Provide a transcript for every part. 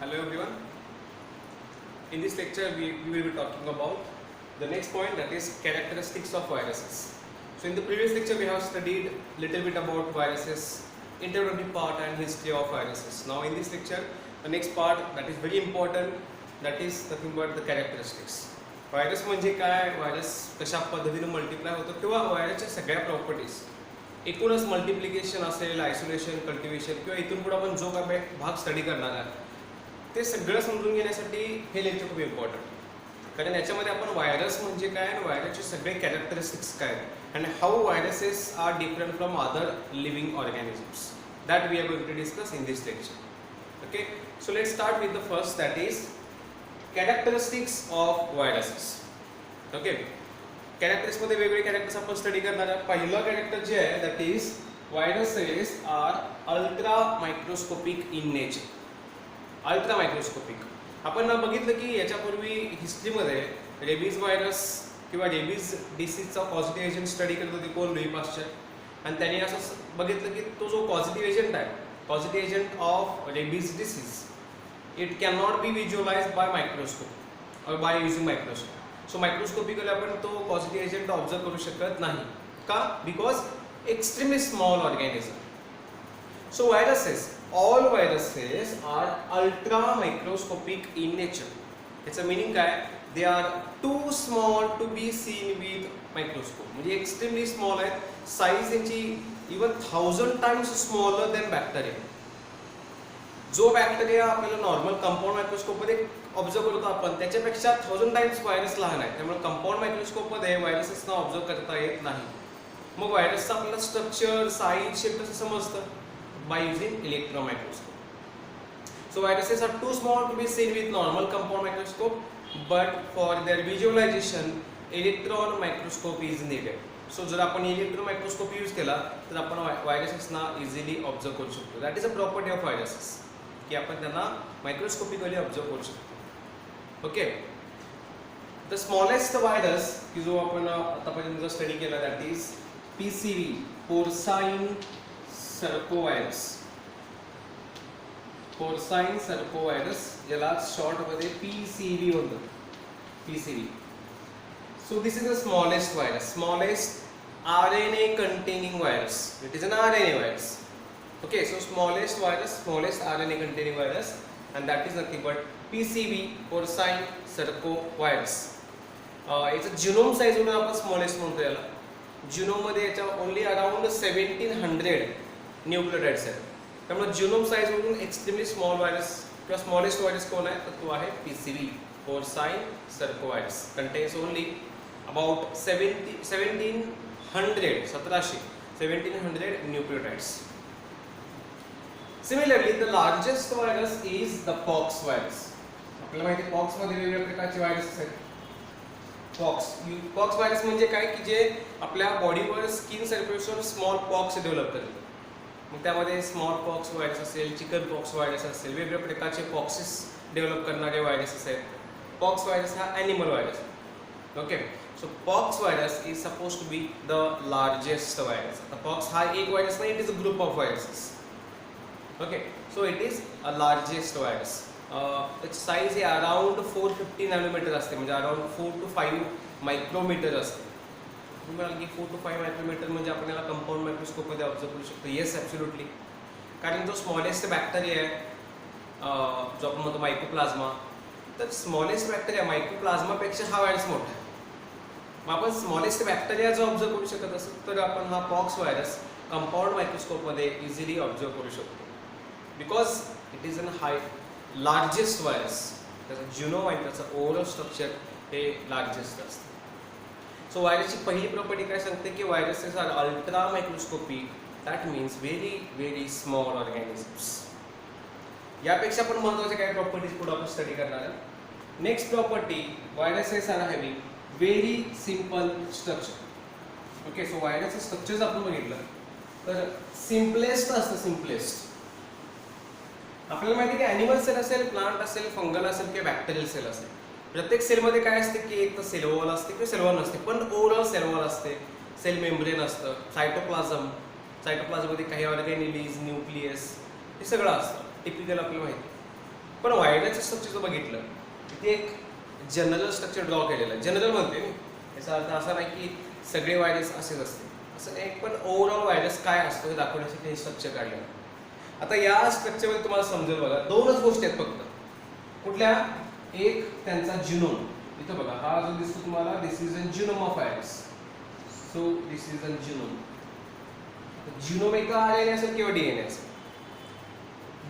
Hello everyone. In this lecture we will be talking about the next point, that is characteristics of viruses. So in the previous lecture we have studied little bit about viruses, introductory part and history of viruses. Now in this lecture the next part that is very important, that is nothing but the characteristics. Virus म्हणजे काय, virus कशा पद्धतीने multiply होतो किंवा व्हायरसच्या सगळ्या properties, एकूणच multiplication असेल, आयसोलेशन, कल्टिवेशन किंवा इथून पुढे आपण जो काय भाग स्टडी करणार आहे ते सगळं समजून घेण्यासाठी हे लेक्चर खूप इम्पॉर्टंट. कारण याच्यामध्ये आपण व्हायरस म्हणजे काय आणि व्हायरसचे सगळे कॅरेक्टरिस्टिक्स काय and how viruses are different from other living organisms, that we are going to discuss in this lecture. Okay, so let start with the first, that is characteristics of viruses. Okay, characters मध्ये वेगवेगळे characters आपण study करणार आहे. पहिलं character जे आहे that is viruses are ultra microscopic in nature. Ultra microscopic आपण बघितलं की याच्यापूर्वी हिस्ट्रीमध्ये रेबीज व्हायरस किंवा रेबीज डिसीजचा पॉझिटिव्ह एजंट स्टडी करत होते कोण, लुई पाश्चर. आणि त्यांनी असं बघितलं की तो जो पॉझिटिव्ह एजंट आहे, positive agent of rabies disease, it can not be visualized by microscope और by using microscope. So microscopically आपण तो पॉझिटिव्ह एजंट ऑब्झर्व करू शकत नाही. का? Because extremely small organism. So viruses, all viruses are ultra microscopic in nature. Its meaning काय? They are too small to be seen with microscope. म्हणजे extremely small आहेत. Size यांची even 1000 times smaller than bacteria. जो bacteria आपल्याला normal compound microscope मध्ये observe करतो आपण, त्याच्यापेक्षा 1000 टाइम्स व्हायरस लहान आहे. त्यामुळे कंपाऊंड मायक्रोस्कोप मध्ये व्हायरसेसना ऑब्झर्व करता येत नाही. मग व्हायरसचं आपल्याला स्ट्रक्चर, साईज, शेप कसं समजतं? By using electron microscope. So viruses are too small to be seen with normal compound microscope, but for their visualization electron microscope is needed. So जर आपण electron microscope यूज केला तर आपण व्हायरसेसना easily observe करू शकतो. That is a property of viruses की आपण त्यांना मायक्रोस्कोपिकली ऑब्झर्व करू शकतो. ओके, द स्मॉलेस्ट व्हायरस की जो आपण आतापर्यंत स्टडी केला दॅट इज PCV, पोर्साइन सर्कोव्हायरस. पोर्साइन सर्कोव्हायरस ज्याला शॉर्ट मध्ये PCV म्हणतात. PCV. So this is the smallest virus, smallest RNA containing virus. It is an RNA virus. Okay, so smallest virus, smallest RNA containing virus, and that is nothing but PCV, porcine सर्कोव्हायरस. याचा genome size म्हणून आपण smallest म्हणतो याला. Genome मध्ये याच्या only around 1700 nucleotides आहेत. त्यामुळे genome size म्हणून एक्स्ट्रीमली स्मॉल व्हायरस किंवा स्मॉलेस्ट व्हायरस कोण आहे तर तो आहे PCV, porcine circovirus. Contains only about 1700 nucleotides. Similarly the largest virus is the pox virus. आपल्याला माहिती आहे पॉक्स मध्ये वेगवेगळ्या प्रकारचे व्हायरसेस आहेत. पॉक्स व्हायरस म्हणजे काय की जे आपल्या बॉडीवर स्किन सरफेसवर स्मॉल पॉक्स डेव्हलप करतात. मग त्यामध्ये स्मॉल पॉक्स व्हायरस असेल, चिकन पॉक्स व्हायरस असेल, वेगवेगळ्या प्रकारचे पॉक्सेस डेव्हलप करणारे व्हायरसेस आहेत. पॉक्स व्हायरस हा animal virus. Okay, so pox virus is suppose to be the largest virus. आता पॉक्स हा एक व्हायरस नाही, it is a group of viruses. Okay, so it is a largest virus. त्याची size ही around 450 nanometre असते, म्हणजे around 4 to 5 micrometre असते. तुम्ही म्हणाल की 4 to 5 मायक्रोमीटर म्हणजे आपण याला कंपाऊंड मायक्रोस्कोपमध्ये ऑब्झर्व करू शकतो. Yes, absolutely. कारण जो स्मॉलेस्ट बॅक्टेरिया आहे जो आपण म्हणतो मायकोप्लाझ्मा, तर स्मॉलेस्ट बॅक्टेरिया मायकोप्लाझ्मापेक्षा हा व्हायरस मोठा आहे. मग आपण स्मॉलेस्ट बॅक्टेरिया जो ऑब्झर्व करू शकत असेल तर आपण हा पॉक्स व्हायरस कंपाऊंड मायक्रोस्कोपमध्ये इझिली ऑब्झर्व करू शकतो. Because it is an largest virus. त्याचा जिनोम आहे, त्याचं ओव्हरऑल स्ट्रक्चर हे लार्जेस्ट असतं. सो व्हायरसची पहिली प्रॉपर्टी काय सांगते की viruses are ultra microscopic. That means very very small organisms. यापेक्षा पण महत्त्वाच्या काही प्रॉपर्टीज पुढे आपण स्टडी करणार आहे. Next property, viruses are having very simple structure. Okay, so व्हायरसचं स्ट्रक्चर आपण बघितलं तर सिम्पलेस्ट असतं. सिम्पलेस्ट आपल्याला माहिती आहे की ॲनिमल सेल असेल, प्लांट असेल, फंगल असेल किंवा बॅक्टेरियल सेल असेल, प्रत्येक सेलमध्ये काय असते की एक तर सेल वॉल असते किंवा सेल वॉल नसते, पण ओव्हरऑल सेल वॉल असते, सेल मेम्ब्रेन असतं, सायटोप्लाझममध्ये काही ऑर्गॅनिलीज, न्यूक्लियस हे सगळं असतं. टिपिकल आपल्याला माहिती. पण व्हायरसचं स्ट्रक्चर जर बघितलं तिथे एक जनरल स्ट्रक्चर ड्रॉ केलेलं आहे. जनरल म्हणते मी, याचा अर्थ असा नाही की सगळे व्हायरस असेच असते असं नाही, पण ओव्हरऑल व्हायरस काय असतो हे दाखवण्यासाठी हे स्ट्रक्चर काढलं. आता या स्ट्रक्चरमध्ये तुम्हाला समजेल बघा, दोनच गोष्टी आहेत फक्त. कुठल्या? एक त्यांचा जिनोम. इथं बघा हा जो दिसतो तुम्हाला, this is a genome of virus. So this is a genome. Genome एका आरएनए असेल किंवा डीएनए असेल.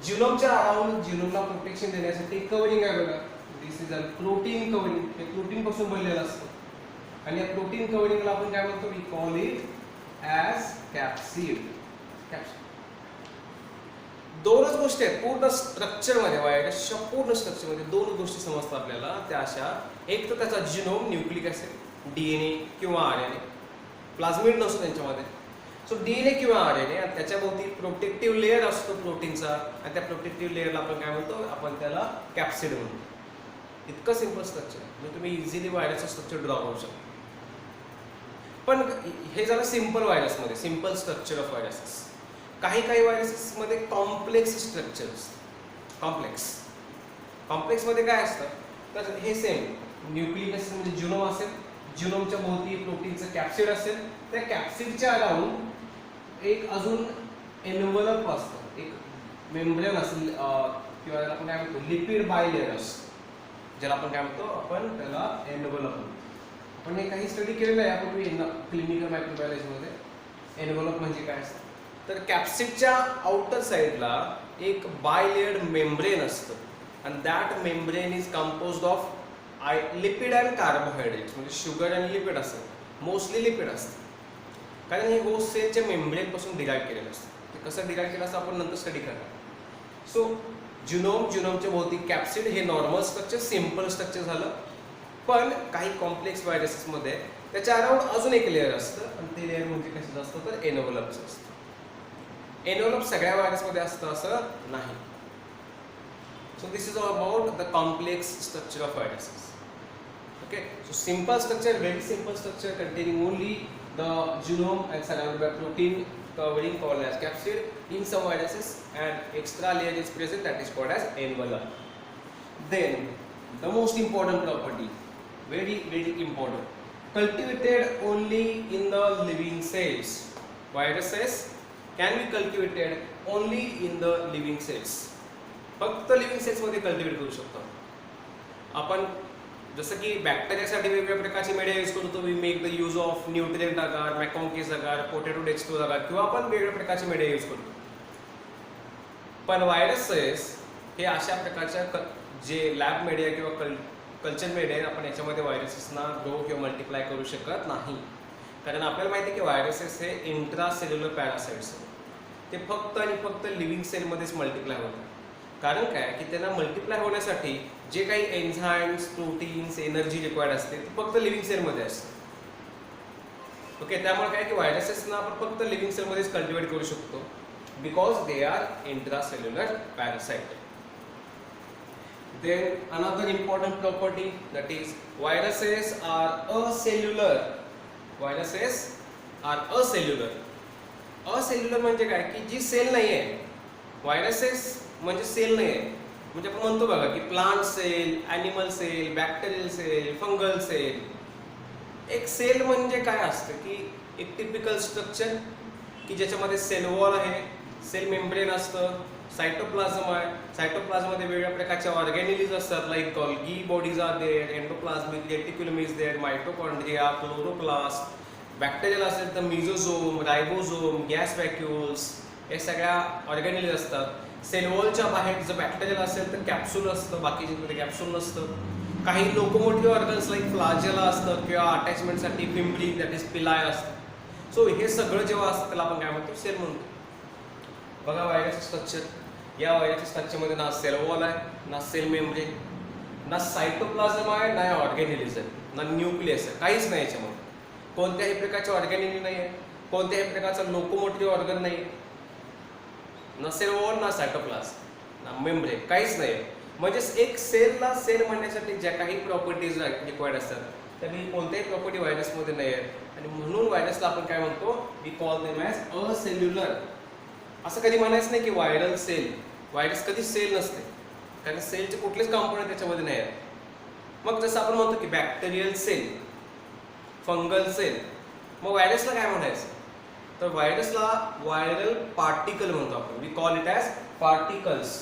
जिनोमच्या अराउंड जिनोमला प्रोटेक्शन देण्यासाठी कव्हरिंग आहे बघा. This is a protein covering. हे प्रोटीन पासून बनलेलं असतं आणि या प्रोटीन कव्हरिंगला आपण काय म्हणतो? We call it as capsid. Capsid. दोनच गोष्टी आहेत पूर्ण स्ट्रक्चरमध्ये, व्हायरसच्या पूर्ण स्ट्रक्चरमध्ये दोन गोष्टी समजतात आपल्याला. त्या अशा, एक तर त्याचा जिनोम, न्यूक्लिक ॲसिड, डीएनए किंवा आरएनए. प्लाझमिड नसतो त्यांच्यामध्ये. सो डीएनए किंवा आरएनए आणि त्याच्याभोवती प्रोटेक्टिव्ह लेअर असतो प्रोटीनचा आणि त्या प्रोटेक्टिव्ह लेअरला आपण काय म्हणतो? आपण त्याला कॅप्सिड म्हणतो. इतकं सिंपल स्ट्रक्चर आहे, म्हणजे तुम्ही इझिली व्हायरसचं स्ट्रक्चर ड्रॉ करू शकता. पण हे झालं सिंपल व्हायरसमध्ये, सिंपल स्ट्रक्चर ऑफ व्हायरसेस. काही व्हायरसेसमध्ये कॉम्प्लेक्स स्ट्रक्चर असतं. कॉम्प्लेक्समध्ये काय असतं? तर हे सेम न्यूक्लिक ॲसिड म्हणजे जिनोम असेल, जिनोमच्या भोवती प्रोटीनचं कॅप्सिड असेल, त्या कॅप्सिडच्या अराउंड एक अजून एनव्हलप असतं, एक मेम्ब्रेन असेल किंवा आपण काय म्हणतो लिपिड बायलेयर असतं, ज्याला आपण काय म्हणतो? आपण त्याला एनव्हलप म्हणतो. आपण हे काही स्टडी केलेलं आहे यापूर्वी क्लिनिकल मायक्रोबायोलॉजीमध्ये. एनव्हलप म्हणजे काय असतं? तर कॅप्सिडच्या आउटर साईडला एक बायलेयर्ड मेम्ब्रेन असतं आणि that membrane is composed of lipid and carbohydrates. म्हणजे शुगर आणि लिपिड असतं, मोस्टली लिपिड असतं, कारण हे होस्ट सेलच्या मेम्ब्रेनपासून डिराईव्ह केलेलं असतं. ते कसं डिराईव्ह केलं असं आपण नंतर स्टडी करणार. सो जिनोमच्या भोवती कॅप्सिड हे नॉर्मल स्ट्रक्चर, सिम्पल स्ट्रक्चर झालं. पण काही कॉम्प्लेक्स व्हायरसेसमध्ये त्याच्या अराउंड अजून एक लेअर असतं आणि ते लेअर म्हणजे कसं असतं? तर एनव्हलपचं असतं. एनव्हलप सगळ्या व्हायरसमध्ये असतं असं नाही. So this is all about the complex structure of viruses. Okay, so simple structure, very simple structure containing only the genome and surrounded by protein covering called as capsid. In some viruses, and extra layer is present that is called as envelope. Then the most important property, very important, cultivated only in the living cells. Viruses can be cultivated only in the living cells. फक्त living cells मध्ये cultivate करू शकतो आपण. जसं की बॅक्टेरियासाठी वेगवेगळ्या प्रकारची मीडिया यूज करतो. We make the use of nutrient agar, MacConkey's agar, potato dextrose agar किंवा आपण वेगवेगळ्या प्रकारची मीडिया यूज करतो. पण व्हायरसेस हे अशा प्रकारच्या जे लॅब मीडिया किंवा कल्चर मीडिया आपण याच्यामध्ये व्हायरसेसना ग्रो किंवा मल्टिप्लाय करू शकत नाही. कारण आपल्याला माहिती आहे की व्हायरसेस हे इंट्रासेल्युलर पॅरासाइट्स आहेत. ते फक्त आणि फक्त लिव्हिंग सेलमध्येच मल्टिप्लाय होतात. कारण काय की त्यांना मल्टिप्लाय होण्यासाठी जे काही एन्झाईम्स, प्रोटीन्स, एनर्जी रिक्वायर्ड असते ते फक्त लिव्हिंग सेलमध्ये असते. ओके, त्यामुळे काय की व्हायरसेसना आपण फक्त लिव्हिंग सेलमध्येच कल्टिवेट करू शकतो because they are intracellular parasite. Then another important property, that is viruses are acellular. Viruses are acellular. Acellular म्हणजे काय की जी सेल नाही आहे. व्हायरसेस म्हणजे सेल नाही आहे. म्हणजे आपण म्हणतो बघा की plant cell, animal cell, bacterial cell, fungal cell. एक सेल म्हणजे काय असतं की एक टिपिकल स्ट्रक्चर की ज्याच्यामध्ये सेल वॉल आहे, सेल मेम्ब्रेन असतं, सायटोप्लाझम आहे. सायटोप्लाझममध्ये वेगवेगळ्या प्रकारच्या ऑर्गॅनिलीज असतात, like Golgi bodies are there, endoplasmic reticulum is there, mitochondria, chloroplast. Bacterial असेल तर मिझोझोम, रायबोझोम, गॅस व्हॅक्युल्स, हे सगळ्या ऑर्गॅनिलीज असतात. सेल वॉलच्या बाहेर जर बॅक्टेरियल असेल तर कॅप्सूल असतं, बाकीचे कॅप्सूल नसतं. काही लोकोमोटिव्ह ऑर्गन्स लाईक फ्लाजेला असतं किंवा अटॅचमेंटसाठी पिंपरी, दॅट इज पिलाय असतं. सो हे सगळं जेव्हा असतं त्याला आपण काय म्हणतो? सेल म्हणतो. बघा व्हायरस स्ट्रक्चर, या व्हायरसच्या स्ट्रक्चरमध्ये ना सेल वॉल आहे, ना सेल मेम्ब्रेन, ना सायटोप्लाझम आहे, ना ऑर्गॅनिलीज आहे, ना न्यूक्लियस आहे, काहीच नाही याच्यामध्ये. कोणत्याही प्रकारचे ऑर्गॅनिली नाही आहे, कोणत्याही प्रकारचा लोकोमोटिव्ह ऑर्गन नाही आहे, ना सेल वॉल, ना सायटोप्लाझम, ना मेम्ब्रेन, काहीच नाही. म्हणजे एक सेलला सेल म्हणण्यासाठी ज्या काही प्रॉपर्टीज रिक्वायर्ड असतात त्या कोणत्याही प्रॉपर्टी व्हायरसमध्ये नाही आहेत आणि म्हणून व्हायरसला आपण काय म्हणतो? We call them as acellular. असं कधी म्हणायचं नाही की व्हायरल सेल. व्हायरस कधी सेल नसते. कारण सेलचे कुठलेच कंपोनंट त्याच्यामध्ये नाही आहेत. मग जसं आपण म्हणतो की बॅक्टेरियल सेल, फंगल सेल, मग व्हायरसला काय म्हणायचं? तर व्हायरसला व्हायरल पार्टिकल म्हणतो आपण. We call it as particles.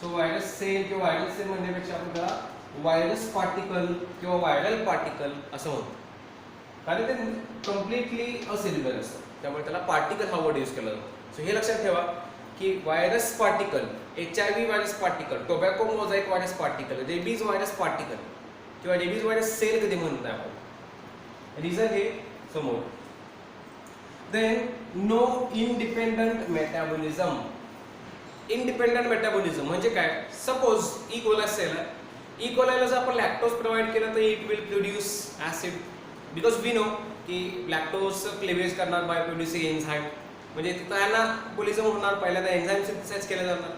So virus cell किंवा व्हायरल सेल म्हणण्यापेक्षा आपण त्याला व्हायरस पार्टिकल किंवा व्हायरल पार्टिकल असं म्हणतो, कारण ते कम्प्लिटली असेल्युलर असतं, त्यामुळे त्याला पार्टिकल हा वर्ड यूज केला जातो. सो हे लक्षात ठेवा की virus particle, HIV virus particle, tobacco mosaic virus particle, rabies virus particle किंवा रेबीज व्हायरस सेल कधी म्हणत नाही आपण. रिझन हे समोर. Then no independent metabolism. Independent metabolism म्हणजे काय? सपोज ई कोलाई सेल आहे. ई कोलायला जर आपण लॅक्टोज प्रोव्हाइड केलं तर it will produce acid, because we know की लॅक्टोज क्लेवेज करणार बाय प्रोड्युसिंग एन्झाईम, म्हणजे त्यांना पोलिझम होणार. पहिल्यांदा एन्झाईम सिंथेसाइज केलं जाणार,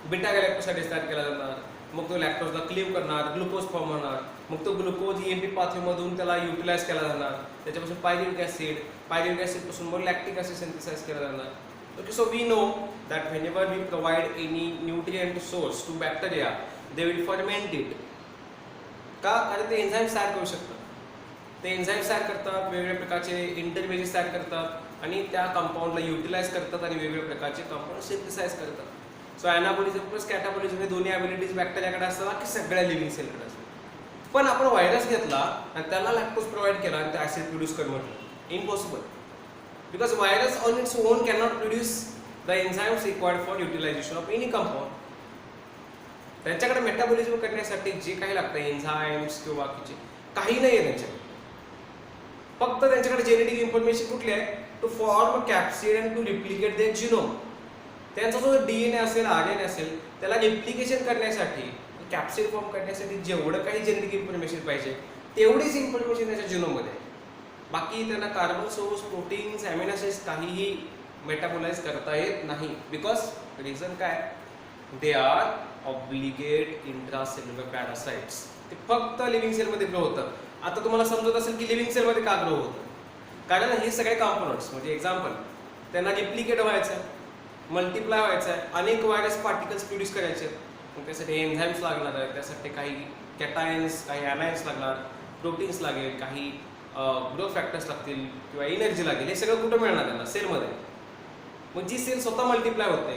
बीटा गॅलेक्टोसाइडेज तयार केला जाणार, मग तो लॅक्टोजला क्लीव्ह करणार, ग्लुकोज फॉर्म होणार, मग तो ग्लुकोज EMP पाथवेमधून त्याला युटिलाइज केला जाणार, त्याच्यापासून पायरुव्हिक ॲसिड, पायरुव्हिक ॲसिडपासून मग लॅक्टिक ॲसिड सिंथेसाइज केला जाणार. Okay, so we know that whenever we provide any nutrient source to bacteria they will ferment it. का? कारण ते एन्झाईम तयार करू शकतात. ते एन्झाईम तयार करतात, वेगवेगळ्या प्रकारचे इंटरमेडिएट्स तयार करतात आणि त्या कंपाऊंडला युटिलाइज करतात आणि वेगवेगळ्या प्रकारचे कंपाऊंड सिंथेसाइज करतात. सो ॲनाबॉलिझम प्लस कॅटाबॉलिझम हे दोन्ही ॲबिलिटीज बॅक्टेरियाकडे असतात की सगळ्या लिव्हिंग सेलकडे असतात. पण आपण व्हायरस घेतला आणि त्याला लॅक्टोज प्रोव्हाइड केला आणि ते ॲसिड प्रोड्यूस कर म्हटलं, impossible. Because virus on its own cannot produce the enzymes required for utilisation of any compound. त्यांच्याकडे मेटाबॉलिझम करण्यासाठी जे काही लागतं, एन्झाईम्स किंवा बाकीचे काही नाही आहे त्यांच्याकडे. फक्त त्यांच्याकडे जेनेटिक इन्फॉर्मेशन कुठली आहे? To form capsid and to replicate their genome. त्यांचा जो DNA असेल, RNA असेल, त्याला रिप्लिकेशन करण्यासाठी, कॅप्सिड फॉर्म करण्यासाठी जेवढं काही जेनेटिक इन्फॉर्मेशन पाहिजे तेवढीच इन्फॉर्मेशन त्याच्या जिनोममध्ये आहे. बाकी त्यांना carbon source, proteins, amino acids काहीही मेटाबोलाइज करता येत नाही. बिकॉज रिझन काय? They are obligate intracellular parasites. ते फक्त लिव्हिंग सेलमध्ये ग्रो होतं. आता तुम्हाला समजत असेल की लिव्हिंग सेलमध्ये का ग्रो होतं? कारण हे सगळे कंपोनंट्स, म्हणजे एक्झाम्पल, त्यांना रिप्लिकेट व्हायचं आहे, मल्टिप्लाय व्हायचं आहे, अनेक व्हायरस पार्टिकल्स प्रोड्यूस करायचे आहेत. मग त्यासाठी एन्झाईम्स लागणार आहेत, त्यासाठी काही कॅटायन्स, काही ॲनायन्स लागणार, प्रोटीन्स लागेल, काही ग्रोथ फॅक्टर्स लागतील किंवा एनर्जी लागेल. हे सगळं कुठं मिळणार त्यांना? सेलमध्ये. मग जी सेल स्वतः मल्टिप्लाय होते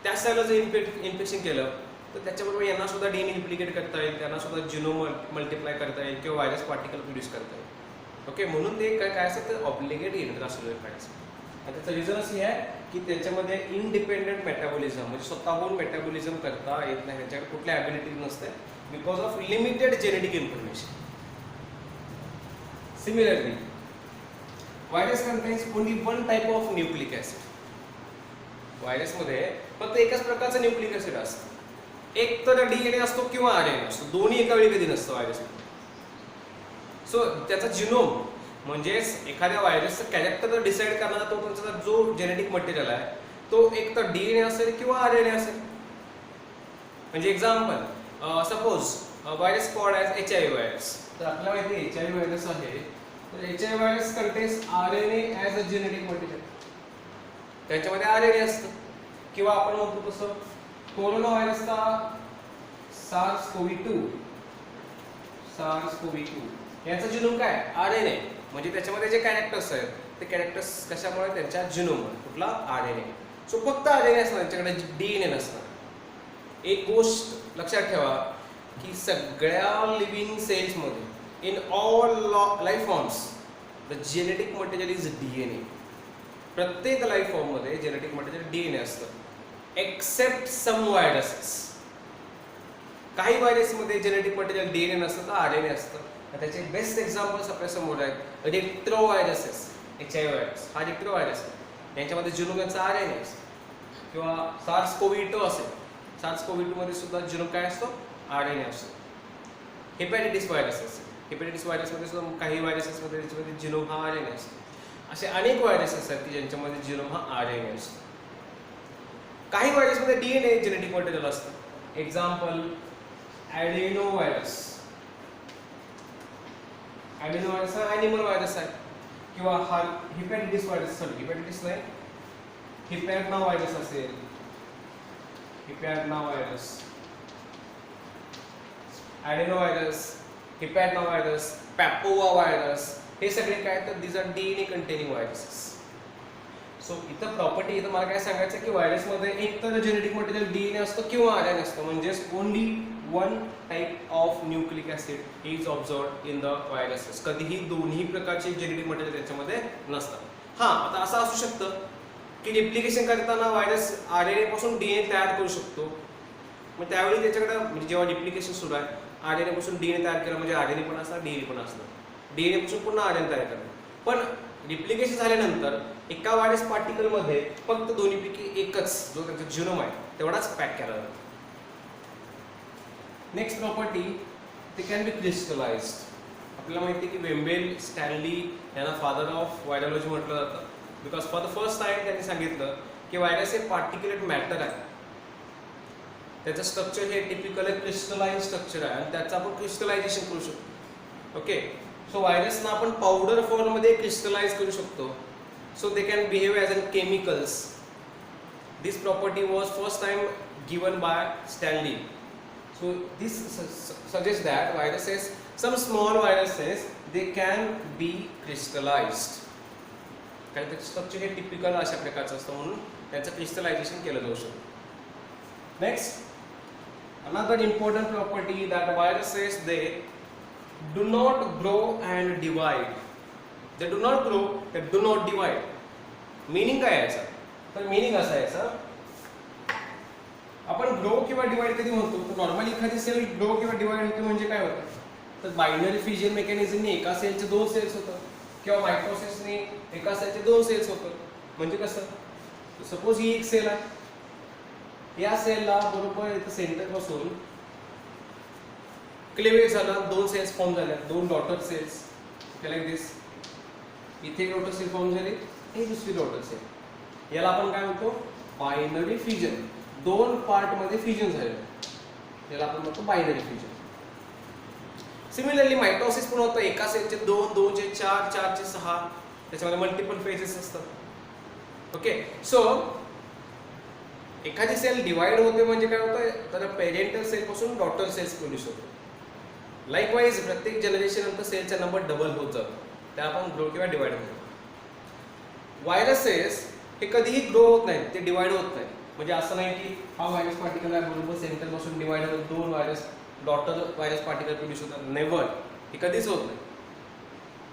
त्या सेलला जर इन्फेक्शन केलं तर त्याच्याबरोबर यांना सुद्धा DNA रिप्लिकेट करता येईल, त्यांना सुद्धा जिनोम मल्टिप्लाय करता येईल किंवा व्हायरस पार्टिकल प्रोड्यूस करता येईल. ओके, म्हणून ते काय असतं? ते ऑब्लिगेट इंट्रासेल्युलर पॅरासाइट्स. आणि त्याचं रिझनच हे आहे की त्याच्यामध्ये इंडिपेंडंट मेटाबॉलिझम, म्हणजे स्वतःहून मेटाबॉलिझम करता येत नाही, त्यांच्याकडे कुठल्या ॲबिलिटी नसते because of limited genetic information. Similarly virus contains only one type of nucleic acid. व्हायरसमध्ये फक्त एकाच प्रकारचं न्यूक्लिक ॲसिड असतं. एक तर DNA असतो किंवा RNA असतो, दोन्ही एका वेळी कधी नसतं व्हायरसमध्ये. सो त्याचा जिनोम म्हणजेच एखाद्या व्हायरसचं कॅरेक्टर डिसाईड करणारा तो त्यांचा जो जेनेटिक मटेरियल आहे तो एक तर DNA असेल किंवा RNA असेल. म्हणजे example, suppose virus called as HIV virus. तर आपल्याला माहिती HIV व्हायरस आहे, तर HIV virus contains RNA as a genetic material. त्याच्यामध्ये RNA असतं. किंवा आपण म्हणतो तसं कोरोना व्हायरसचा SARS-CoV-2 याचा जिनोम काय? RNA. म्हणजे त्याच्यामध्ये जे कॅरेक्टर्स आहेत ते कॅरेक्टर्स कशामुळे? त्यांच्या जिनोममुळे. कुठला? RNA. सो फक्त RNA असणार, त्यांच्याकडे DNA नसणार. एक गोष्ट लक्षात ठेवा की सगळ्या लिव्हिंग सेल्समध्ये in all life forms the genetic material is DNA. प्रत्येक लाईफ फॉर्ममध्ये जेनेटिक मटेरियल DNA असतं, एक्सेप्ट सम व्हायरसेस. काही व्हायरसमध्ये जेनेटिक मटेरियल DNA नसतं तर RNA असतं. त्याचे बेस्ट एक्झाम्पल्स आपल्या समोर आहेत. रेट्रो व्हायरसेस, HIV व्हायरस हा रेट्रो व्हायरस आहे, यांच्यामध्ये जिनोमचा RNA असतो. किंवा SARS-CoV-2 असेल, SARS-CoV-2 मध्ये सुद्धा जिनोम काय असतो? RNA असतो. हेपॅटायटिस व्हायरस असेल, हेपॅटायटिस व्हायरसमध्ये सुद्धा काही व्हायरसेसमध्ये त्याच्यामध्ये जिनोम हा RNA असतो. असे अनेक व्हायरसेस आहेत की ज्यांच्यामध्ये जिनोम हा RNA असतो. काही व्हायरसमध्ये DNA जेनेटिक मटेरियल असतं. Example, adeno virus. Adeno virus हा ॲनिमल व्हायरस आहे. किंवा हा हेपॅटायटिस व्हायरस, हेपॅटायटिस नाही, हिपॅटना व्हायरस असेल, हिपॅटना व्हायरस ॲडेनोव्हायरस, हिपॅटोव्हायरस, पॅपोवा व्हायरस, हे सगळे काय तर these are DNA containing viruses. So इथं प्रॉपर्टी इथं मला काय सांगायचं की व्हायरसमध्ये एक तर जेनेटिक मटेरियल DNA असतं किंवा RNA असतं, म्हणजेच only one type of nucleic acid is observed in the viruses. कधीही दोन्ही प्रकारचे जेनेटिक मटेरियल त्याच्यामध्ये नसतात. हां, आता असं असू शकतं की रिप्लिकेशन करताना व्हायरस RNA पासून DNA तयार करू शकतो. मग त्यावेळी त्याच्याकडे म्हणजे जेव्हा रिप्लिकेशन सुरू आहे RNA पासून DNA तयार केलं म्हणजे RNA पण असणार DNA पण असणार. DNA पासून पुन्हा RNA तयार करणं. पण रिप्लिकेशन झाल्यानंतर एका व्हायरस पार्टिकलमध्ये फक्त दोन्हीपैकी एकच जो त्यांचा जिनोम आहे तेवढाच पॅक केला जातो. नेक्स्ट प्रॉपर्टी, ते कॅन बी क्रिस्टलाइज्ड. आपल्याला माहिती आहे की वेम्बेल स्टॅनली यांना फादर ऑफ व्हायरॉलॉजी म्हटलं जातं. Because for the first time त्यांनी सांगितलं की व्हायरस हे पार्टिक्युलेट मॅटर आहे. त्याचं स्ट्रक्चर हे टिपिकल क्रिस्टलाइन स्ट्रक्चर आहे आणि त्याचं आपण क्रिस्टलायझेशन करू शकतो. ओके, सो व्हायरसना आपण पावडर फॉर्ममध्ये क्रिस्टलाइज करू शकतो. So they can behave as a chemicals. This property was first time given by Stanley. So this suggests that viruses, some small viruses, they can be crystallized. कारण त्याचं structure हे typical अशा प्रकारचं असतं म्हणून त्याचं क्रिस्टलायझेशन केलं जाऊ शकतं. Next, another important property that viruses, they do not grow and divide. They do not grow, they do not divide. Meaning काय याचा? तर meaning असा याचा, आपण ग्रो किंवा डिवाइड कधी म्हणतो तर नॉर्मली एखादी सेल ग्रो किंवा डिवाइड होते म्हणजे काय होतं तर बायनरी फ्युजन मेकॅनिझमने एका सेलचे 2 सेल्स होतात किंवा मायटोसिसने एका सेलचे 2 सेल्स होतात. म्हणजे कसं, सपोज ही एक सेल आहे, या सेलला बरोबर इथं सेंटर पासून क्लेवेज झाला, 2 सेल्स फॉर्म झाल्या, 2 डॉटर सेल्स लाईक दिस. इथे एक डॉटर सेल फॉर्म झाली, ही दुसरी डॉटर सेल. याला आपण काय म्हणतो, बायनरी फ्युजन. 2 पार्ट मध्ये फ्युजन झालेलं, याला आपण म्हणतो बायनरी फ्युजन. सिमिलरली मायटोसिस पण होतं, एका सेलचे 2, 2 चे 4, 4 चे 6, त्याच्यामध्ये मल्टिपल फेजेस असतात. ओके, सो एखादी सेल डिवाइड होते म्हणजे काय होतं तर पेरेंटल सेल पासून डॉटर सेल्स प्रोड्यूस होतो. लाईकवाईज प्रत्येक जनरेशन नंतर सेलचा नंबर डबल होत जातो, त्या आपण ग्रो किंवा डिवाइड होतो. व्हायरसेस हे कधीही ग्रो होत नाहीत, ते डिवाइड होत नाहीत. म्हणजे असं नाही की हा व्हायरस पार्टिकल आहे बरोबर सेंटर पासून डिवाइड होतो, 2 virus daughter virus particle produce होतात. नेव्हर, हे कधीच होत नाही.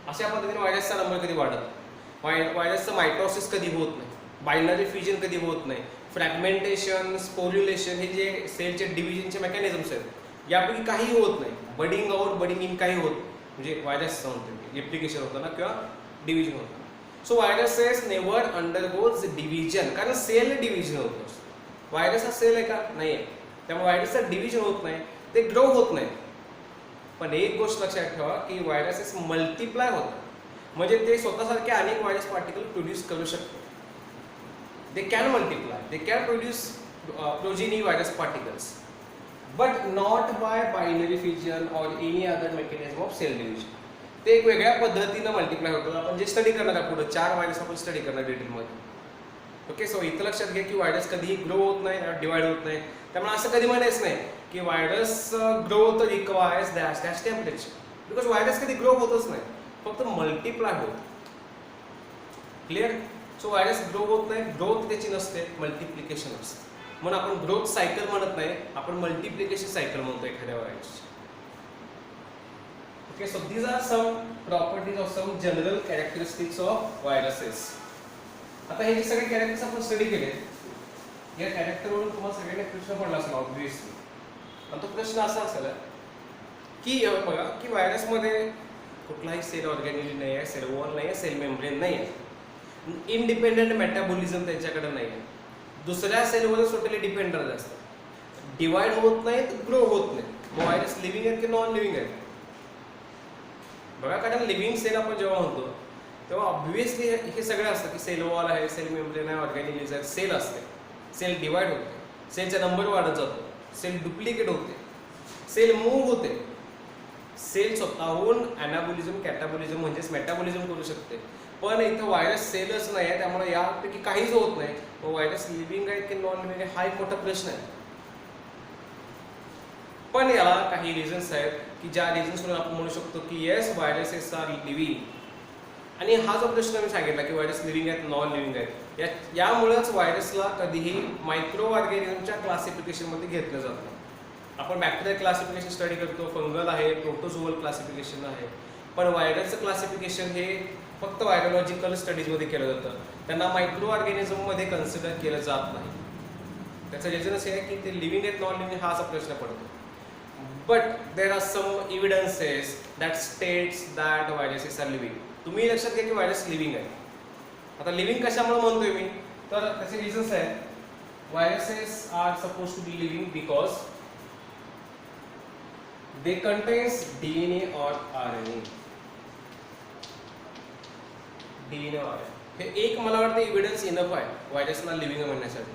अशा पद्धतीने व्हायरसचा नंबर कधी वाढत नाही. व्हायरसचं मायटोसिस कधी होत नाही, बायनरी फ्युजन कधी होत नाही, फ्रॅगमेंटेशन, स्पोल्युलेशन हे जे सेलचे डिव्हिजनचे मेकॅनिझम्स आहेत यापैकी काही होत नाही. बडिंग आउट, बडिंग इन काही होत म्हणजे व्हायरसचं म्हणतो रिप्लिकेशन होतं ना किंवा डिव्हिजन होतं. So viruses never undergoes division, कारण सेल डिव्हिजन होतं. व्हायरस हा सेल आहे का, नाही आहे. त्यामुळे व्हायरसचं डिव्हिजन होत नाही, ते ग्रो होत नाही. पण एक गोष्ट लक्षात ठेवा की व्हायरसेस मल्टिप्लाय होतात, म्हणजे ते स्वतःसारखे अनेक व्हायरस पार्टिकल प्रोड्यूस करू शकतात. They can multiply, they can produce progeny virus particles, but not by binary fusion or any other mechanism of cell division. ते एक वेगळ्या पद्धतीनं मल्टिप्लाय होतं. आपण जे स्टडी करणार आहे पुढे 4 व्हायरस आपण स्टडी करणार डिटेलमध्ये. ओके, सो इथं लक्षात घ्या की व्हायरस कधीही ग्रो होत नाही, डिवाइड होत नाही. त्यामुळे असं कधी म्हणायचं नाही की व्हायरस ग्रो होतं रिक्वायर्स दॅश टेम्परेचर, बिकॉज व्हायरस कधी ग्रो होतच नाही, फक्त मल्टिप्लाय होत. क्लिअर? सो व्हायरस ग्रो होत नाही, ग्रोथ त्याची नसते, मल्टिप्लिकेशन असते. म्हणून आपण ग्रोथ सायकल म्हणत नाही, आपण मल्टिप्लिकेशन सायकल म्हणतो एखाद्या व्हायरसची. Okay, so these are some properties of some general characteristics of viruses. आता हे जे सगळे कॅरेक्टर्स आपण स्टडी केले, या कॅरेक्टरवरून तुम्हाला सगळ्यांना प्रश्न पडला असेल ऑब्व्हियसली. आणि तो प्रश्न असा असेल की बघा की व्हायरसमध्ये कुठलाही सेल ऑर्गॅनिझम नाही आहे, सेल वॉल नाही आहे, सेल मेम्ब्रेन नाही आहे, इंडिपेंडेंट मेटाबॉलिझम त्यांच्याकडे नाही आहे, दुसऱ्या सेलवर टोटली डिपेंडंट असतात, डिवाइड होत नाहीत, ग्रो होत नाही. मग व्हायरस लिव्हिंग आहेत की नॉन लिव्हिंग आहेत? बघा, कारण लिव्हिंग सेल आपण जेव्हा म्हणतो तेव्हा ऑब्व्हियसली हे सगळं असतं की सेल वॉल आहे, सेल मेम्ब्रेन आहे, ऑर्गॅनिझम आहे, सेल असते, सेल डिवाइड होते, सेलचा नंबर वाढत जातो, सेल डुप्लिकेट होते, सेल मूव्ह होते, सेल स्वतःहून ॲनाबॉलिझम, कॅटाबॉलिझम म्हणजेच मेटाबॉलिझम करू शकते. पण इथं व्हायरस सेलच नाही आहे, त्यामुळे यापैकी काहीच होत नाही. मग व्हायरस लिव्हिंग आहे की नॉन लिव्हिंग आहे हा एक मोठा प्रश्न आहे. पण याला काही रिझन्स आहेत की ज्या रिझन्सवरून आपण म्हणू शकतो की येस व्हायरसेस आर लिव्हिंग. आणि हा जो प्रश्न मी सांगितला की व्हायरस लिव्हिंग आहेत नॉन लिव्हिंग आहेत, यामुळेच व्हायरसला कधीही मायक्रो ऑर्गॅनिझमच्या क्लासिफिकेशनमध्ये घेतलं जात नाही. आपण बॅक्टेरियल क्लासिफिकेशन स्टडी करतो, फंगल आहे, प्रोटोझोअल क्लासिफिकेशन आहे, पण व्हायरसचं क्लासिफिकेशन हे फक्त व्हायरोलॉजिकल स्टडीजमध्ये केलं जातं. त्यांना मायक्रो ऑर्गॅनिझममध्ये कन्सिडर केलं जात नाही. त्याचं रिझन असं आहे की ते लिव्हिंग आहेत नॉन लिव्हिंग हा असा प्रश्न पडतो. But there are some evidences that states that viruses are living. तुम्ही लक्षात घ्या की व्हायरस लिव्हिंग आहे. आता लिव्हिंग कशामुळे म्हणतोय मी, तर त्याचे रिझन्स आहेत. Viruses are suppose to be living because they contains DNA or RNA. DNA or RNA हे एक मला वाटतं एव्हिडन्स इनफ आहे व्हायरसला लिव्हिंग म्हणण्यासाठी.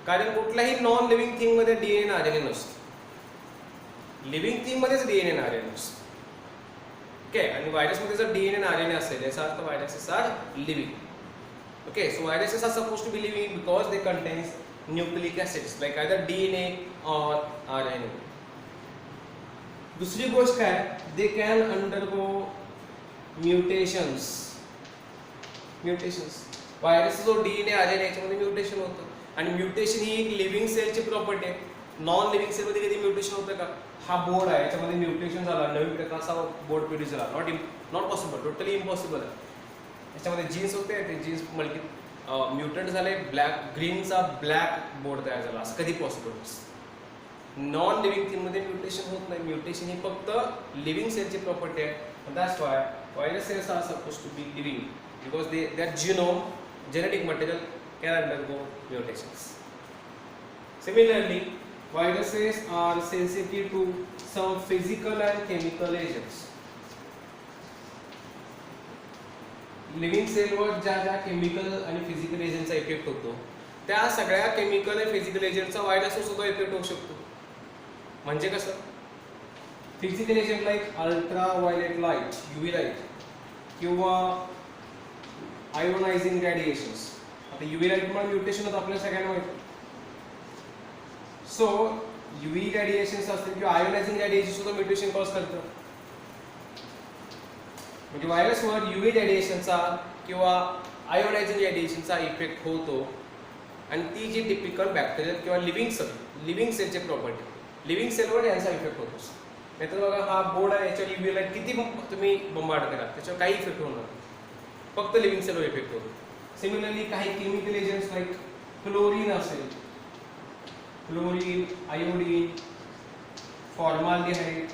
कारण कुठल्याही नॉन लिव्हिंग थिंग मध्ये DNA आणि RNA नसतो. लिव्हिंग थिंग मध्येच DNA आणि RNA नसतो. ओके, आणि व्हायरस मध्ये जर DNA आणि RNA असेल याचा अर्थ viruses are living. Okay, so viruses are suppose to be living because they contains nucleic acids like either DNA or RNA. दुसरी गोष्ट काय, they can undergo mutations. Virus जो DNA RNA याच्यामध्ये म्युटेशन होतं, आणि म्युटेशन ही एक लिव्हिंग सेलची property आहे. नॉन लिव्हिंग सेलमध्ये कधी म्युटेशन होतं का? हा बोर्ड आहे, याच्यामध्ये म्युटेशन झाला, नवीन प्रकारचा बोर्ड प्रोड्यूस झाला, नॉट पॉसिबल, टोटली इम्पॉसिबल आहे. याच्यामध्ये जीन्स होते, ते जीन्स म्युटंट झाले, ग्रीनचा ब्लॅक बोर्ड तयार झाला, असं कधी पॉसिबल नसतं. नॉन लिव्हिंग थिंग मध्ये म्युटेशन होत नाही. म्युटेशन ही फक्त लिव्हिंग सेलची प्रॉपर्टी आहे. That's why viruses are suppose to be living because their genome genetic material can undergo mutations. Similarly, viruses are sensitive to some physical and chemical agents. Living सेलवर ज्या ज्या chemical आणि physical एजंटचा effect होतो, त्या सगळ्या chemical आणि physical एजंटचा व्हायरसवर सुद्धा effect होऊ शकतो. म्हणजे कसं, physical agent like ultra violet light, UV light, किंवा आयोनायझिंग रेडिएशन्स. आता UV लाईटमुळे म्युटेशन होतं आपल्याला सगळ्यांना माहिती. सो UV रेडिएशन्स असतील किंवा आयोनायझिंग रेडिएशन सुद्धा म्युटेशन कॉज करतं. म्हणजे व्हायरसवर UV रेडिएशनचा किंवा आयोनायझिंग रेडिएशनचा इफेक्ट होतो, आणि ती जी टिपिकल बॅक्टेरियल किंवा लिव्हिंग सेलची प्रॉपर्टी, लिव्हिंग सेलवर यांचा इफेक्ट होतो. नाहीतर बघा हा बोर्ड आहे, याच्यावर UV लाईट किती तुम्ही बंबार्ड करा, त्याच्यावर काही इफेक्ट होणार नाही, फक्त लिव्हिंग सेलवर इफेक्ट होतो. सिमिलरली काही केमिकल एजंट्स लाईक क्लोरीन असेल, क्लोरीन, आयोडीन, फॉर्माल्डिहाइड,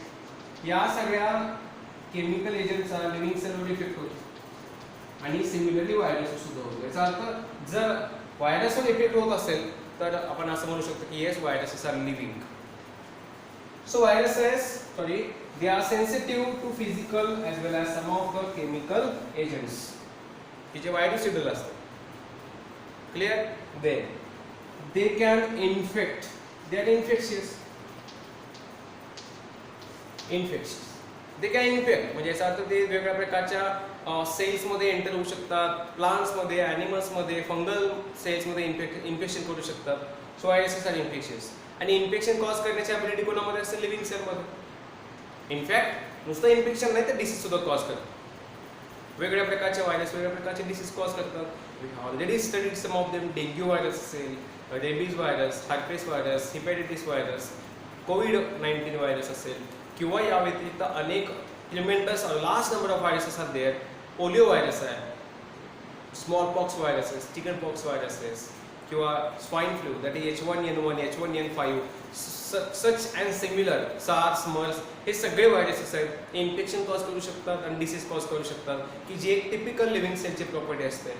या सगळ्या केमिकल एजंटचा लिव्हिंग सेलवर इफेक्ट होतो, आणि सिमिलरली व्हायरस सुद्धा होतो. याचा अर्थ जर व्हायरसवर इफेक्ट होत असेल तर आपण असं म्हणू शकतो की yes viruses are living. So viruses, they are sensitive to physical as well as some of the chemical agents. हे जे virucidal असतात, clear? They can infect. They are infectious. They can infect. म्हणजे याचा अर्थ ते वेगवेगळ्या प्रकारच्या सेल्स मध्ये एंटर होऊ शकतात, प्लांट्स मध्ये, ॲनिमल्स मध्ये, फंगल सेल्स मध्ये इन्फेक्शन करू शकतात. So viruses are infectious. आणि इन्फेक्शन कॉज करण्याची ॲबिलिटी कोणामध्ये असते? लिव्हिंग सेलमध्ये. इनफॅक्ट नुसतं इन्फेक्शन नाही तर डिसीज सुद्धा कॉज करतात. वेगवेगळ्या प्रकारचे व्हायरस वेगवेगळ्या प्रकारचे डिसीज कॉज करतात. We already studied some of them. Dengue virus असेल, rabies virus, herpes virus, hepatitis virus, COVID-19 virus असेल, किंवा या व्यतिरिक्त अनेक tremendous large number of viruses are there. Polio virus आहे, small pox viruses, chicken pox viruses, किंवा swine flu, that is H1N1, H1N5, such and similar, SARS, MERS, हे सगळे viruses आहेत. इन्फेक्शन कॉज करू शकतात आणि डिसीज कॉज करू शकतात, की जी एक टिपिकल लिव्हिंग सेलची प्रॉपर्टी असते.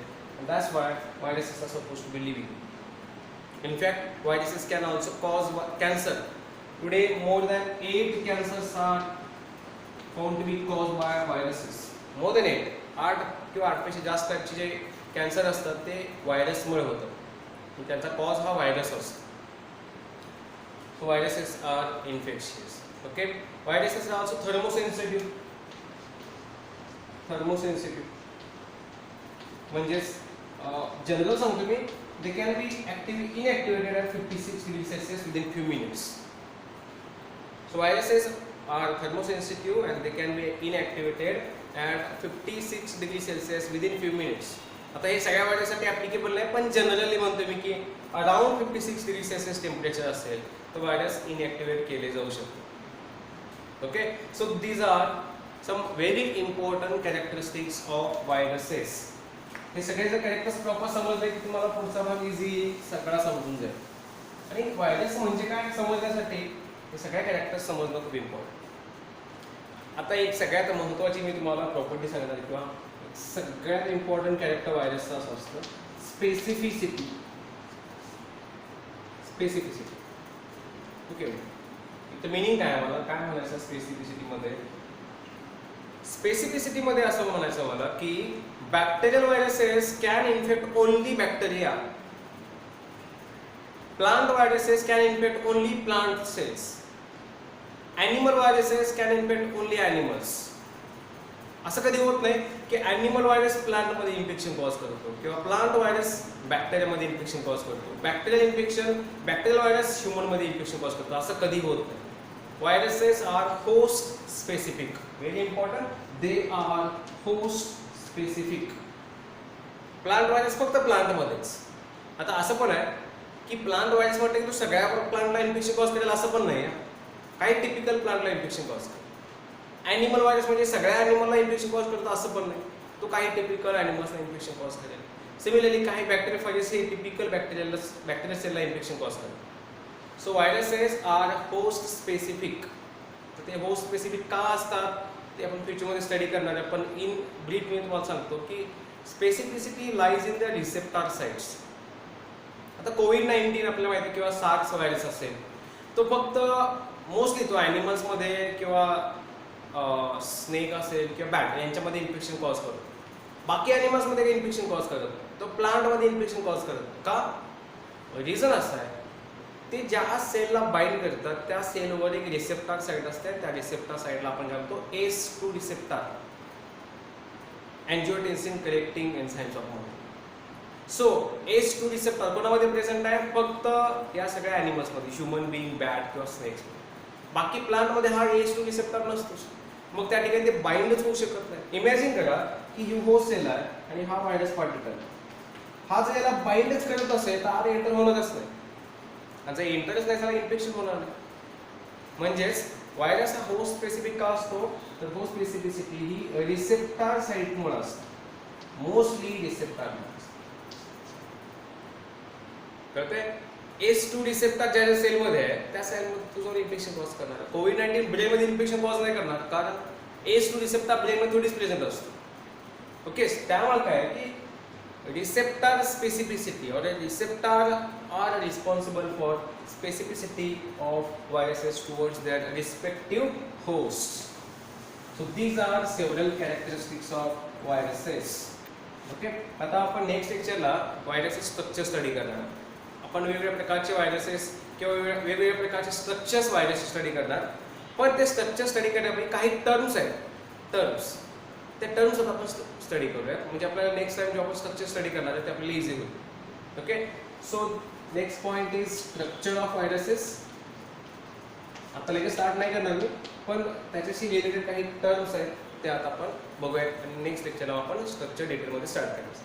That's why viruses are suppose to be living. In fact viruses can also cause cancer. Today more than 8 cancers are found to be cause by viruses. More than 8 किंवा 8पेक्षा जास्त टाईपचे जे कॅन्सर असतात ते व्हायरसमुळे होतात. त्यांचा कॉज हा व्हायरस असतो. So viruses are infectious. Okay, viruses are also thermosensitive. म्हणजेच जनरल सांगतो मी, they can be inactivated at 56 degrees Celsius within few minutes. So viruses are thermosensitive and they can be inactivated at 56 degrees Celsius within few minutes. आता हे सगळ्या वायरससाठी applicable नाही, पण generally म्हणतो मी की अराउंड 56 डिग्री सेल्सिअस टेम्परेचर असेल तर virus इनॲक्टिवेट केले जाऊ शकतो. Okay, so these are some very important characteristics of viruses. हे सगळे जर कॅरेक्टर्स प्रॉपर समजले की तुम्हाला पुढचा भाग इझी सगळा समजून जाईल. आणि व्हायरस म्हणजे काय समजण्यासाठी हे सगळ्या कॅरेक्टर्स समजणं खूप इम्पॉर्टंट. आता एक सगळ्यात महत्त्वाची मी तुम्हाला प्रॉपर्टी सांगणार किंवा सगळ्यात इम्पॉर्टंट कॅरेक्टर व्हायरसचं असं असतं स्पेसिफिसिटी. स्पेसिफिसिटी ओके, इथं मिनिंग काय मला काय म्हणायचं स्पेसिफिसिटीमध्ये? स्पेसिफिसिटीमध्ये असं म्हणायचं मला की bacterial viruses can infect only bacteria, plant viruses can infect only plant cells, animal viruses can infect only animals. असं कधी होत नाही की ॲनिमल व्हायरस प्लांटमध्ये इन्फेक्शन कॉज करतो किंवा प्लांट व्हायरस बॅक्टेरियामध्ये इन्फेक्शन कॉज करतो, बॅक्टेरियल व्हायरस ह्युमनमध्ये इन्फेक्शन कॉज करतो, असं कधी होत नाही. Viruses are host specific, very important, they are host specific. Plant virus फक्त प्लांटमध्येच. आता असं पण आहे की प्लांट व्हायरस म्हटलं की तो सगळ्या प्लांटला इन्फेक्शन कॉज करेल असं पण नाही. काही टिपिकल प्लांटला इन्फेक्शन कॉज करेल. ॲनिमल व्हायरस म्हणजे सगळ्या ॲनिमलला इन्फेक्शन कॉज करतो असं पण नाही, तो काही टिपिकल ॲनिमल्सला इन्फेक्शन कॉज करेल. सिमिलरली काही बॅक्टेरियोफाजेस हे टिपिकल बॅक्टेरियल सेलला इन्फेक्शन कॉज करेल. So viruses are host specific. तर ते होस्ट स्पेसिफिक का असतात ते आपण फ्युचरमध्ये स्टडी करणार आहे, पण इन ब्रीफ मी तुम्हाला सांगतो की specificity lies in the receptor sites. आता कोविड-19 आपल्याला माहिती किंवा सार्स व्हायरस असेल तो फक्त मोस्टली तो ॲनिमल्समध्ये किंवा स्नेक असेल किंवा बॅट यांच्यामध्ये इन्फेक्शन कॉज करतो. बाकी ॲनिमल्समध्ये काही इन्फेक्शन कॉज करत नाही, तो प्लांटमध्ये इन्फेक्शन कॉज करत. का? रिझन असं आहे ते ज्या सेलला बाइंड करतात त्या सेलवर एक रिसेप्टार साईट असते, त्या रिसेप्टार साईटला आपण काय म्हणतो ACE2 receptor, angiotensin correcting enzymes of म्हणतो. सो ACE2 रिसेप्टार कोणामध्ये प्रेझेंट आहे? फक्त या सगळ्या ॲनिमल्समध्ये, ह्युमन बिईंग, बॅट किंवा स्नेक्स. बाकी प्लांटमध्ये हा ACE2 रिसेप्टार नसतोच, मग त्या ठिकाणी ते बाइंडच होऊ शकत नाही. इमॅजिन करा की ही होस्ट सेल आहे आणि हा व्हायरस पार्टिकल, हा जर याला बाइंडच करत असेल तर आर एंटर होणारच नाही, आणि जर एंटरच नाही झाला इन्फेक्शन होणार नाही. म्हणजेच व्हायरस हा होस्ट स्पेसिफिक का असतो तर होस्ट स्पेसिफिसिटी ही रिसेप्टार साईटमुळे असते, मोस्टली रिसेप्टार कळते. ACE2 रिसेप्टार ज्या सेलमध्ये आहे त्या सेलमध्ये तुझं इन्फेक्शन कॉज करणार. कोविड-19 ब्रेनमध्ये इन्फेक्शन कॉज नाही करणार, कारण ACE2 रिसेप्टार ब्रेनमध्ये थोडीच प्रेझेंट असतो. ओके, त्यामुळे काय की रिसेप्टार स्पेसिफिसिटी और receptor are responsible for specificity of viruses towards their respective host. So these are several characteristics of viruses. Okay, आता आपण नेक्स्ट लेक्चरला व्हायरसेस स्ट्रक्चर स्टडी करणार. आपण वेगवेगळ्या प्रकारचे व्हायरसेस किंवा वेगवेगळ्या प्रकारचे स्ट्रक्चर्स व्हायरसेस स्टडी करणार. पण ते स्ट्रक्चर स्टडी करण्यासाठी काही टर्म्स आहेत, टर्म्स, त्या टर्म्स आपण स्टडी करूया. म्हणजे आपल्याला नेक्स्ट टाइम जेव्हा आपण स्ट्रक्चर स्टडी करणार आहे ते आपल्याला इझी होईल. Okay, so next point is structure of viruses. आता लगेच स्टार्ट नाही करणार मी, पण त्याच्याशी रिलेटेड काही टर्म्स आहेत ते आता आपण बघूया आणि नेक्स्ट लेक्चरला आपण स्ट्रक्चर डिटेलमध्ये स्टार्ट करायचं.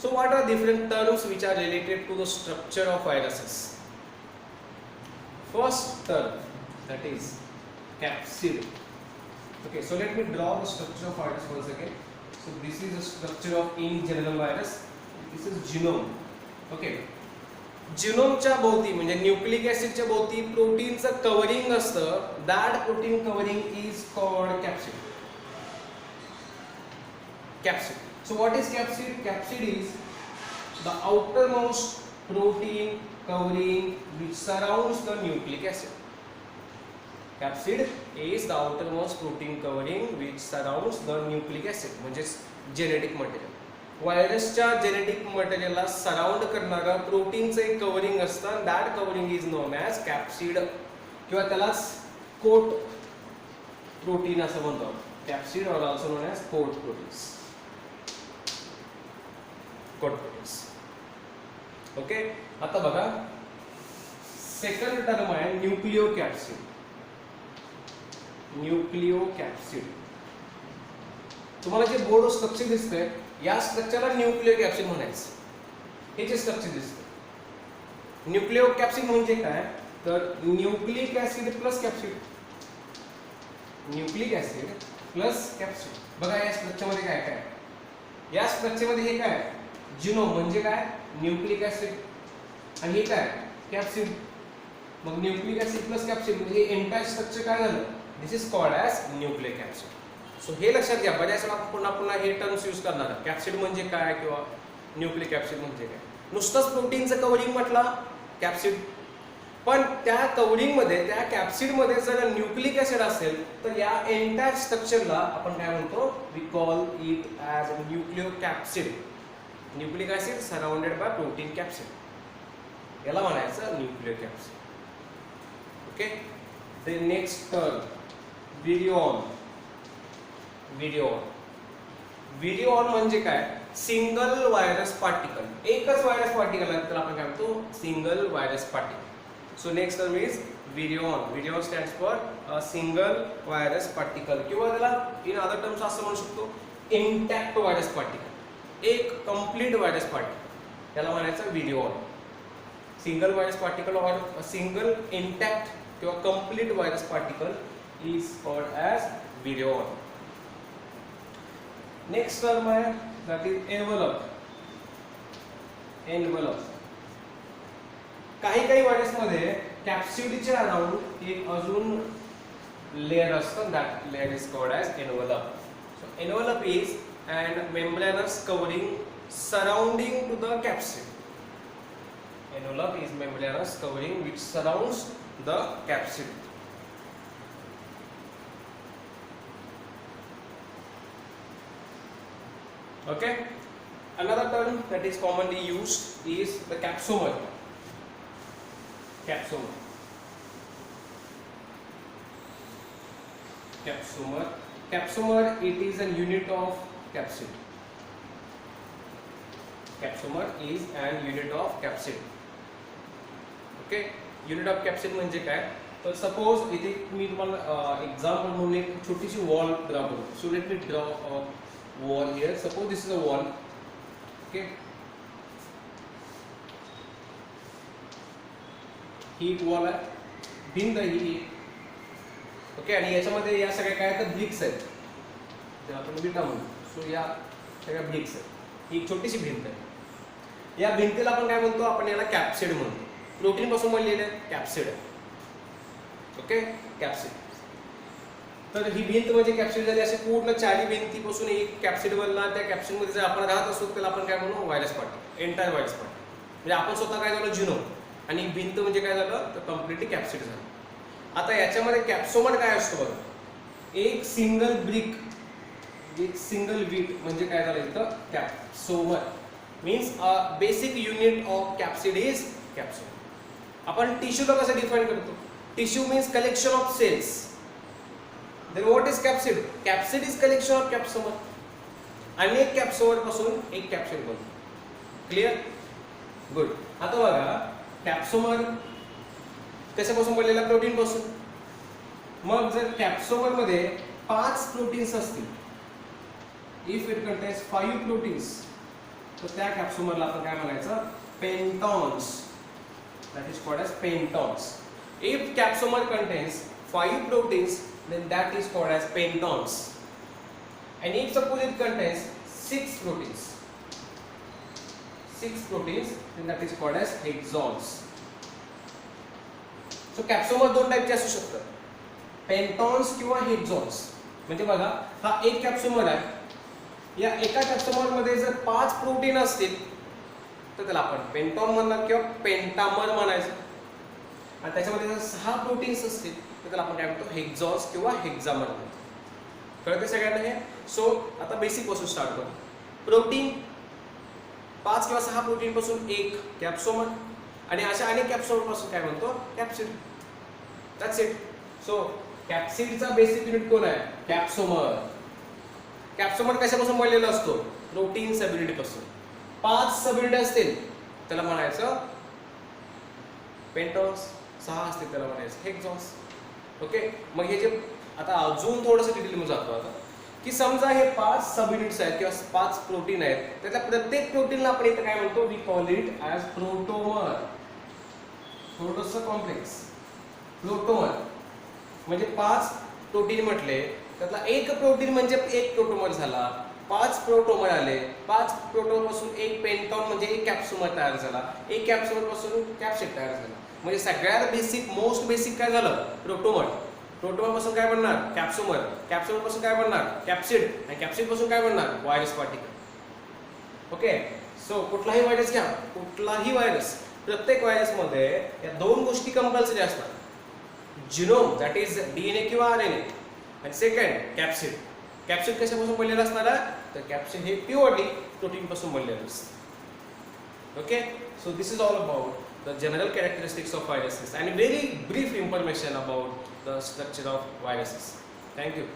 So what are different terms which are related to the structure of viruses? First term, that is capsid. Okay, so let me draw the structure of virus once again. So this is the structure of in general virus. This is genome. Okay, जिनोमच्या भोवती म्हणजे nucleic ऍसिडच्या भोवती प्रोटीनचं covering असतं. That protein covering is called capsid. Capsid. So what is capsid? Capsid is the outermost protein covering which surrounds the nucleic acid. Capsid is the outermost protein covering which surrounds the nucleic acid. म्हणजे genetic material. व्हायरसच्या genetic मटेरियलला surround करणारं प्रोटीनचं एक covering असतं. That covering is known as capsid किंवा त्यालाच coat protein असं म्हणतो. Capsid or also known as coat proteins. Coat proteins. Okay, आता बघा सेकंड टर्म आहे न्यूक्लिओ कॅप्सिड. न्यूक्लिओकॅप्सिड. तुम्हाला जे बोर्ड स्ट्रक्चर दिसतंय या स्ट्रक्चरला न्यूक्लिओकॅप्सिड म्हणायचं. हे जे स्ट्रक्चर दिसतं न्यूक्लिओकॅप्सिड म्हणजे काय तर nucleic acid plus capsid. Nucleic acid plus capsid. बघा या स्ट्रक्चर मध्ये काय काय या स्ट्रक्चर मध्ये हे काय जिनोम म्हणजे काय न्यूक्लिक ऍसिड आणि हे काय कॅप्सिड. मग न्यूक्लिक ऍसिड प्लस कॅप्सिड म्हणजे एंटायर स्ट्रक्चर काय झालं दिस इज कॉल्ड ॲज न्यूक्लिओकॅप्सिड. सो हे लक्षात घ्या. बऱ्याच वेळा पुन्हा पुन्हा हे टर्म्स यूज करणार कॅप्सिड म्हणजे काय किंवा न्यूक्लिओकॅप्सिड म्हणजे काय. नुसतंच प्रोटीनचं कव्हरिंग म्हटलं कॅप्सिड पण त्या कव्हरिंग मध्ये त्या कॅप्सिड मध्ये जर न्यूक्लिक ऍसिड असेल तर या एंटायर स्ट्रक्चरला आपण काय म्हणतो we call it as nucleocapsid. Nucleic acid surrounded by protein capsid याला म्हणायचं nucleocapsid. Okay. The next term virion. Virion म्हणजे काय सिंगल व्हायरस पार्टिकल. एकच व्हायरस पार्टिकल आहे तर आपण काय म्हणतो single virus particle. So next term is virion. Virion stands for single virus particle किंवा त्याला इन अदर टर्म्स असं म्हणू शकतो इंटॅक्ट व्हायरस पार्टिकल. एक कंप्लीट व्हायरस पार्टिकल त्याला म्हणायचं व्हिडिओन. सिंगल व्हायरस पार्टिकल और सिंगल इंटॅक्ट किंवा complete virus particle is called as virion. Next term आहे दॅट इज एन्व्हलप. एन्व्हलप काही व्हायरस मध्ये कॅप्सिडच्या अराउंड एक अजून लेयर असतं that layer is called as envelope. So envelope is and membranous covering surrounding to the capsid. Envelope is membranous covering which surrounds the capsid. Okay. Another term that is commonly used is the capsomer. Capsomer. Capsomer. Capsomer, it is a unit of capsid. Capsomer is an unit of capsid. Okay. Unit of capsid म्हणजे काय तर suppose इथे मी तुम्हाला example म्हणून एक छोटीशी wall draw करू. So let me draw a wall here. Suppose this is a wall. Okay. ही एक वॉल आहे भिंत ही. ओके. आणि याच्यामध्ये या सगळ्या काय तर ब्रिक्स आहेत ज्याला आपण विटा म्हणतो. सो या सगळ्या ब्रिक्स आहेत. ही एक छोटीशी भिंत आहे. या भिंतीला आपण काय म्हणतो आपण याला कॅप्सिड म्हणतो. प्रोटीन पासून बनलेले कॅप्सिड आहे. ओके. कॅप्सिड. तर ही भिंत म्हणजे कॅप्सिड झाली. अशी पूर्ण चारी भिंतीपासून एक कॅप्सिड बनला. त्या कॅप्सिड मध्ये जर आपण राहत असतो त्याला आपण काय म्हणू virus particle. Entire virus particle म्हणजे आपण स्वतः काय झालं जिनोम आणि भिंत म्हणजे काय झालं तर कम्प्लिटली कॅप्सिड झालं. आता याच्यामध्ये कॅप्सोमर काय असतो बघा एक सिंगल ब्रिक एक सिंगल वीट म्हणजे काय झालं इथं capsomere means basic unit of capsid is capsomere. आपण टिश्यूला कसं डिफाइन करतो tissue means collection of cells. Then what is capsid. Capsid is collection of capsomere. अनेक कॅप्सोमर पासून एक कॅप्सिड बनतो. क्लिअर. गुड. आता बघा कॅप्सोमर कशापासून बनलेला प्रोटीन पासून. मग जर कॅप्सोमर मध्ये 5 प्रोटीन्स असतील इफ इट कंटेन्स 5 प्रोटीन्स तर त्या कॅप्सोमरला आपण काय म्हणायचं पेंटॉन्स. That is called as pentons. If capsomer contains 5 proteins, then that is called as pentons. And if suppose it contains 6 proteins, then that is called as hexons. So capsomer दोन टाइपचे असू शकतात pentons किंवा hexons. म्हणजे बघा हा एक कॅप्सोमर आहे. या एका कॅप्सोमर मध्ये जर 5 प्रोटीन असतील तर त्याला आपण पेंटॉन म्हणणार किंवा पेंटामर म्हणायचं. आणि त्याच्यामध्ये जर 6 प्रोटीन्स असतील तर त्याला आपण काय म्हणतो हेक्झॉन्स किंवा हेक्झामर म्हणतो. कळतं सगळ्यांना हे. सो आता बेसिक पासून स्टार्ट करू. प्रोटीन 5 किंवा 6 प्रोटीन पासून एक कॅप्सोमर आणि अशा अनेक कॅप्सोमर पासून काय म्हणतो कॅप्सिड. That's it. सो कॅप्सिडचा बेसिक युनिट कोण आहे कॅप्सोमर. कॅप्सोमर कशापासून बनलेला असतो प्रोटीन सबयुनिट पासून. 5 सबयुनिट असतील त्याला म्हणायचं पेंटॉन्स. 6 असतील त्याला म्हणायचं हेक्झॉन्स. ओके. मग हे जे आता अजून थोडंसं डिटेलमध्ये जातो आता, की समजा हे 5 सब युनिट्स आहेत किंवा 5 प्रोटीन आहेत, त्यातल्या प्रत्येक प्रोटीनला आपण इथे काय म्हणतो, वी कॉल इट ॲज प्रोटोमर. थोडंसं कॉम्प्लेक्स. प्रोटोमर म्हणजे 5 प्रोटीन म्हटले, त्यातला एक प्रोटीन म्हणजे एक प्रोटोमर झाला. 5 प्रोटोमर आले, 5 प्रोटोमर पासून एक पेंटॉन म्हणजे एक कॅप्सुमर तयार झाला, एक कॅप्सुमर पासून कॅप्सिड तयार झाला. म्हणजे सगळ्यात बेसिक, मोस्ट बेसिक काय झालं, प्रोटोमर. प्रोटोमर पासून काय बनणार, कॅप्सुमर. कॅप्सुमर पासून काय बनणार, कॅप्सिड. आणि कॅप्सिड पासून काय बनणार, व्हायरस पार्टिकल. ओके. सो कुठलाही व्हायरस घ्या, कुठलाही व्हायरस, प्रत्येक व्हायरसमध्ये या दोन गोष्टी कंपल्सरी असतात. जिनोम, दॅट इज DNA किंवा RNA, आणि सेकंड कॅप्सिड. कॅप्सिड कशापासून बनलेलं असणार आहे, तर कॅप्सिड हे प्युअरली प्रोटीन पासून बनलेलं असतं. Okay. So this is all about the general characteristics of viruses and very brief information about the structure of viruses. Thank you.